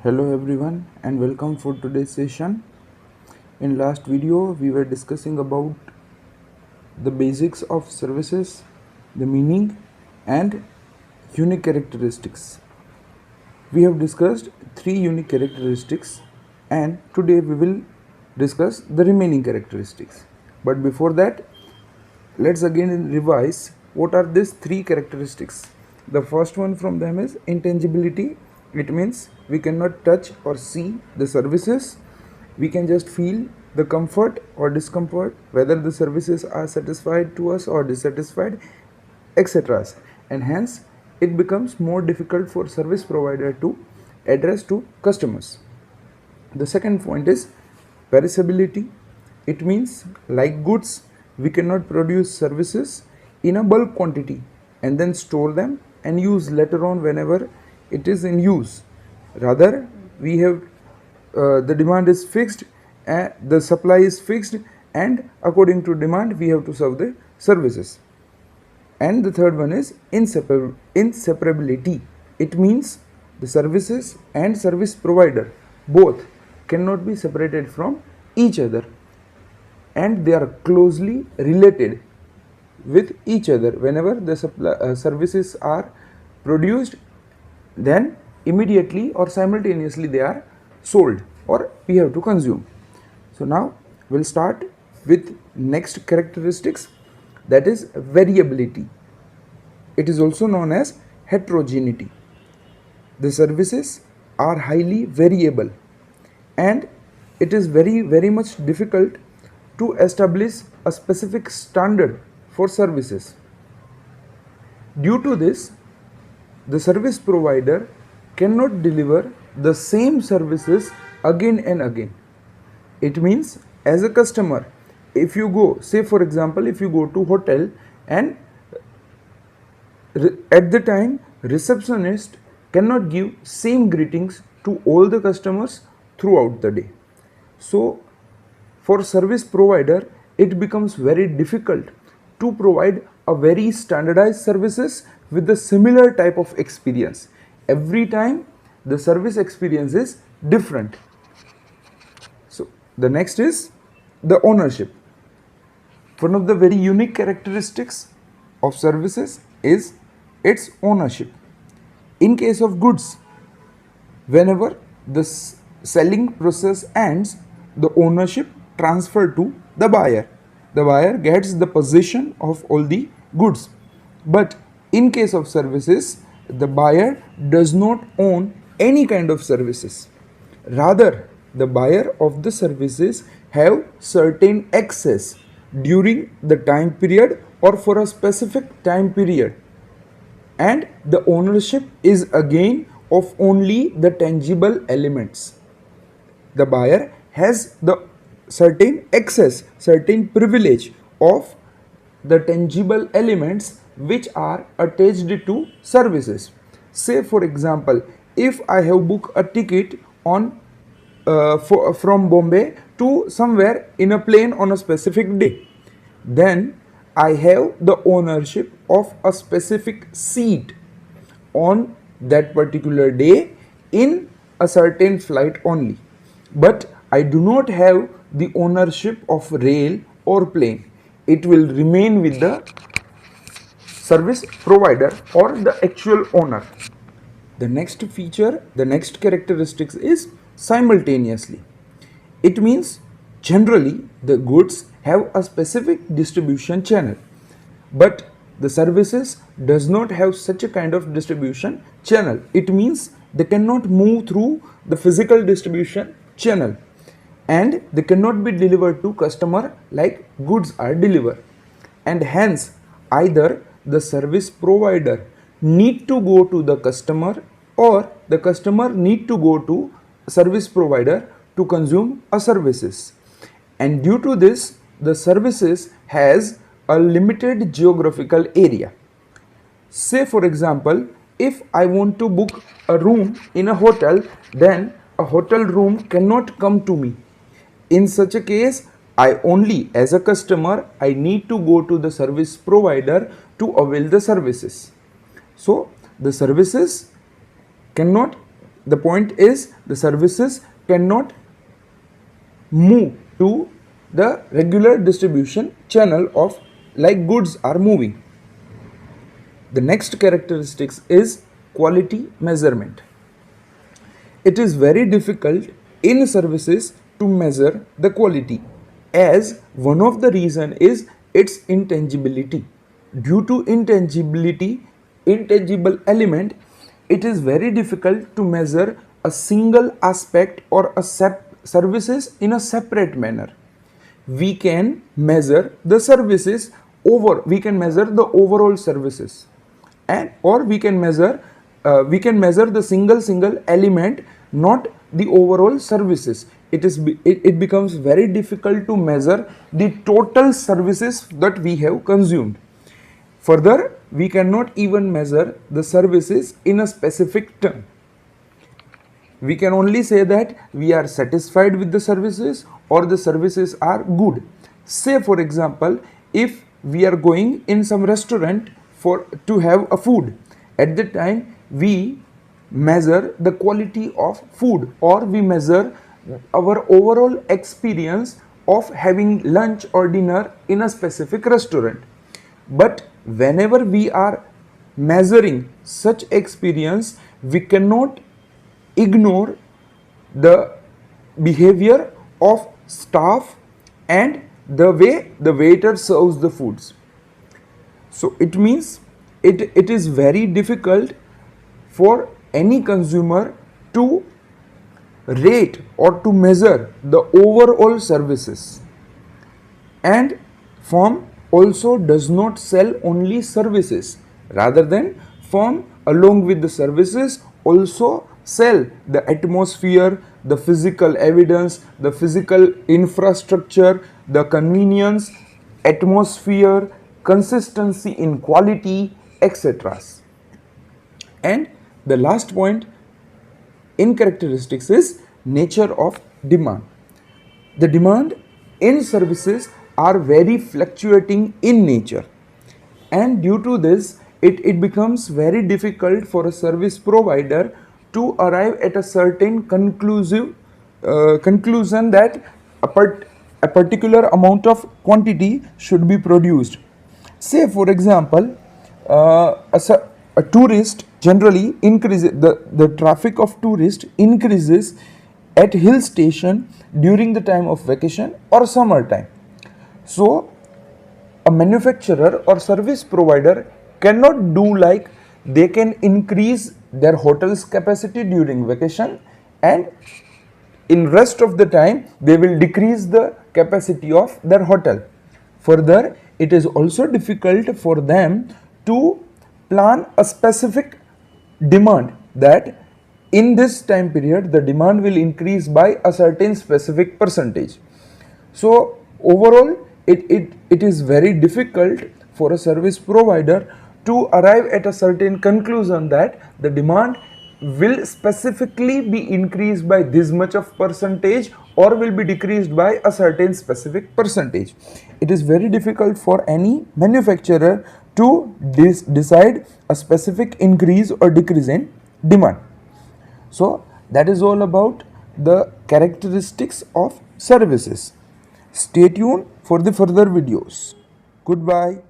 Hello everyone and welcome for today's session. In last video we were discussing about the basics of services, the meaning and unique characteristics. We have discussed three unique characteristics and today we will discuss the remaining characteristics. But before that, let's again revise what are these three characteristics. The first one from them is intangibility. It means we cannot touch or see the services. We can just feel the comfort or discomfort, whether the services are satisfied to us or dissatisfied, etc. And hence it becomes more difficult for service provider to address to customers. The second point is perishability. It means, like goods, we cannot produce services in a bulk quantity and then store them and use later on whenever it is in use. Rather, we have the demand is fixed, the supply is fixed, and according to demand we have to serve the services. And the third one is inseparability. It means the services and service provider both cannot be separated from each other, and they are closely related with each other. Whenever the services are produced, then immediately or simultaneously they are sold or we have to consume. So now we'll start with next characteristics, that is variability. It is also known as heterogeneity. The services are highly variable and it is very much difficult to establish a specific standard for services. Due to this, the service provider cannot deliver the same services again and again. It means, as a customer, if you go, say for example, if you go to hotel and at the time receptionist cannot give same greetings to all the customers throughout the day. So for service provider it becomes very difficult to provide a very standardized services with the similar type of experience. Every time the service experience is different. So the next is the ownership. One of the very unique characteristics of services is its ownership. In case of goods, whenever the selling process ends, the ownership transferred to the buyer. The buyer gets the possession of all the goods. But in case of services, the buyer does not own any kind of services. Rather, the buyer of the services have certain access during the time period or for a specific time period, and the ownership is again of only the tangible elements. The buyer has the certain access, certain privilege of the tangible elements which are attached to services. Say for example, if I have booked a ticket on from Bombay to somewhere in a plane on a specific day, then I have the ownership of a specific seat on that particular day in a certain flight only. But I do not have the ownership of rail or plane. It will remain with the service provider or the actual owner. The next feature, the next characteristics is simultaneously. It means generally the goods have a specific distribution channel, but the services does not have such a kind of distribution channel. It means they cannot move through the physical distribution channel and they cannot be delivered to customer like goods are delivered, and hence either the service provider need to go to the customer or the customer need to go to service provider to consume a services. And due to this, the services has a limited geographical area. Say for example, if I want to book a room in a hotel, then a hotel room cannot come to me. In such a case, I only, as a customer, I need to go to the service provider to avail the services. So the services cannot The point is the services cannot move to the regular distribution channel of like goods are moving. The next characteristics is quality measurement. It is very difficult in services to measure the quality, as one of the reason is its intangibility. Due to intangible element, it is very difficult to measure a single aspect or a services in a separate manner. We can measure the services we can measure the overall services, and or we can measure the single element, not the overall services. It becomes very difficult to measure the total services that we have consumed. Further, we cannot even measure the services in a specific term. We can only say that we are satisfied with the services or the services are good. Say for example, if we are going in some restaurant to have a food, at the time we measure the quality of food, or we measure our overall experience of having lunch or dinner in a specific restaurant. But whenever we are measuring such experience, we cannot ignore the behavior of staff and the way the waiter serves the foods. So it means it is very difficult for any consumer to rate or to measure the overall services. And firm also does not sell only services, rather than firm along with the services also sell the atmosphere, the physical evidence, the physical infrastructure, the convenience, atmosphere, consistency in quality, etc. And the last point in characteristics is nature of demand. The demand in services are very fluctuating in nature, and due to this it becomes very difficult for a service provider to arrive at a certain conclusion that a particular amount of quantity should be produced. Say for example, a tourist generally increases, the traffic of tourists increases at hill station during the time of vacation or summer time. So a manufacturer or service provider cannot do like they can increase their hotel's capacity during vacation, and in rest of the time they will decrease the capacity of their hotel. Further, it is also difficult for them to plan a specific demand that in this time period the demand will increase by a certain specific percentage. So overall it is very difficult for a service provider to arrive at a certain conclusion that the demand will specifically be increased by this much of percentage or will be decreased by a certain specific percentage. It is very difficult for any manufacturer to decide a specific increase or decrease in demand. So that is all about the characteristics of services. Stay tuned for the further videos. Goodbye.